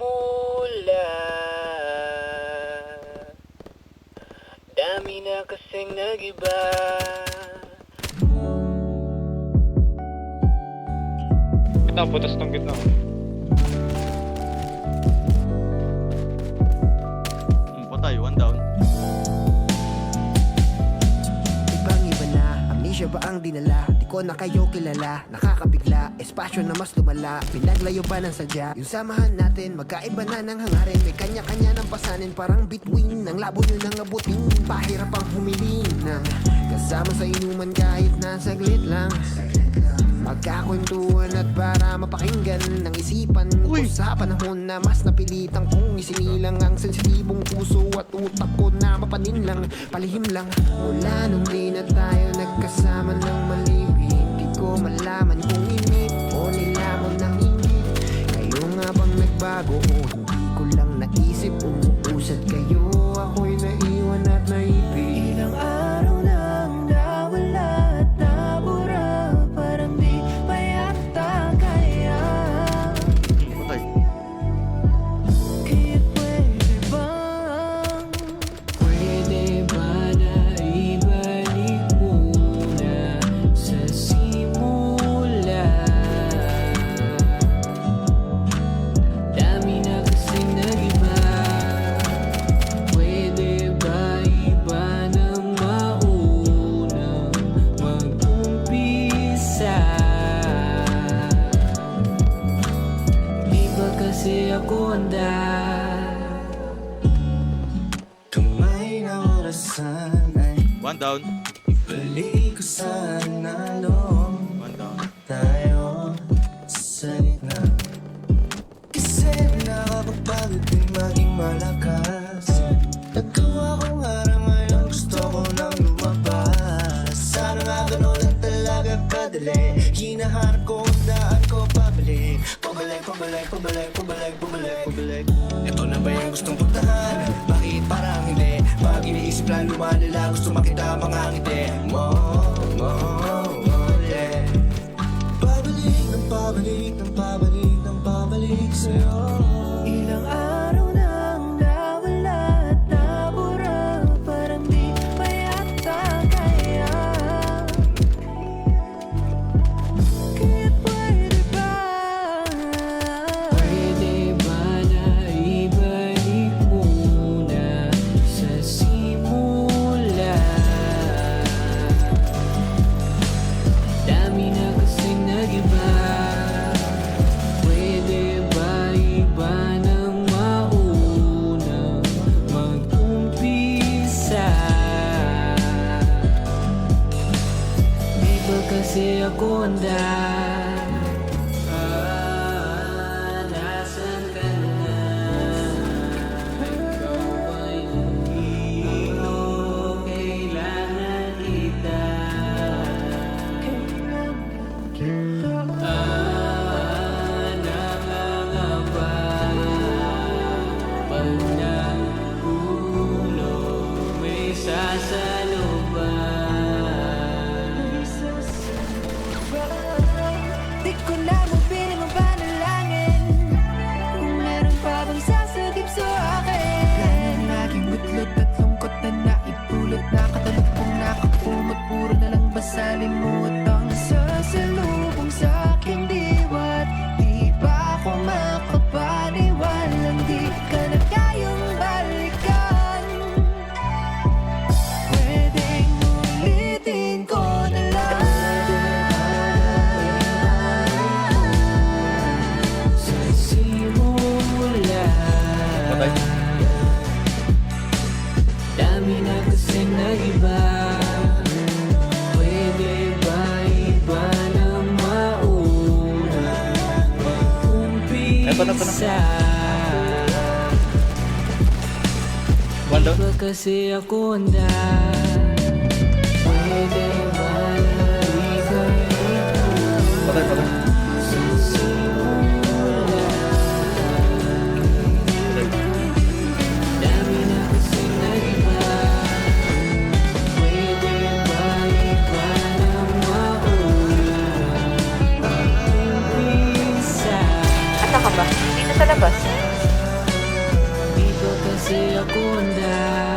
simula. Dami na kasing nag-iba. Gitna, putas ng gitna. Patay, one down. Ibang-iba na, amnesia ba ang dinala? Di ko na kayo kilala, nakakabigla. Espasyo na mas lumala, pinaglayo pa ng sadya. Yung samahan natin, magkaiba na ng hangarin. May kanya-kanya ng pasanin, parang between ng labo nyo nang abutin. Pahirap ang humiling ng kasama sa inuman kahit na saglit lang. Magkakwentuhan at para mapakinggan ng isipan ko sa panahon na mas napilitan kong isinilang ang sensitibong puso at utak ko na mapanin lang, palihim lang. Mula nung di na tayo nagkasama ng maliw, hindi ko malaman kung inip o nilamon ng inggit. Kayo nga bang nagbago o hindi ko lang naisip? Umuusad kayo, ako'y naiwan at naipit. Ilang araw nang nawala at nabura, parang di pa yata kaya. Patay. Kaya pwede ba na ibalik muna sa simula? Dami na kasing nag-iba. Pwede ba iba nang maunang mag-umpisa? Di ba kasi ako handa? Kamay na orasan ay One down. ibalik ko sana noong One down. tayo sa gitna. Kasi nakakapagod din maging malakas. Nagawa kong harang ngayon, gusto ko nang lumabas. Sana nga gano'n lang talaga kadali. Hinahanap ko ang daan ko pabalik. Pabalik, pabalik, pabalik, pabalik, pabalik, pabalik. Ito na ba yung gustong puntahan? Bakit parang hindi? Pag iniisip lang lumalala, gusto makita mga ngiti mo, yeah. Pabalik ng pabalik, ng pabalik, ng pabalik sa'yo. Ilang araw nang nawala at nabura, parang di pa yata kaya. Kaya pwede ba na ibalik muna sa simula? Dami na kasing nag-iba. Pwede ba iba nang maunang mag-umpisa? Di ba kasi ako handa? Nasaan ka na? Ikaw ay nandito, kailangan kita. Nangangapa pag nahulog, may sasaluban. Di ko na mapiling ang panalangin kung meron pa bang sasagip sa akin. Ganang laging butlot at lungkot na naipulot, nakatalupong nakapumot, puro na lang basalimuot ang sasalubong sa aking diwat. Di ba ako makapaniwalang di ka na kayang balikan? Pwedeng ulitin ko na lang sa simula. Patay. Dami na kasing nag-iba. Pwede ba iba nang mauna mag-umpisa? One down. Di ba kasi ako handa? Pwede ba na ibalik Patay, patay. sa simula? Dami na kasing nag-iba. Pwede ba iba nang mauna mag-umpisa? Ano ka ba? Dito sa labas. ako handa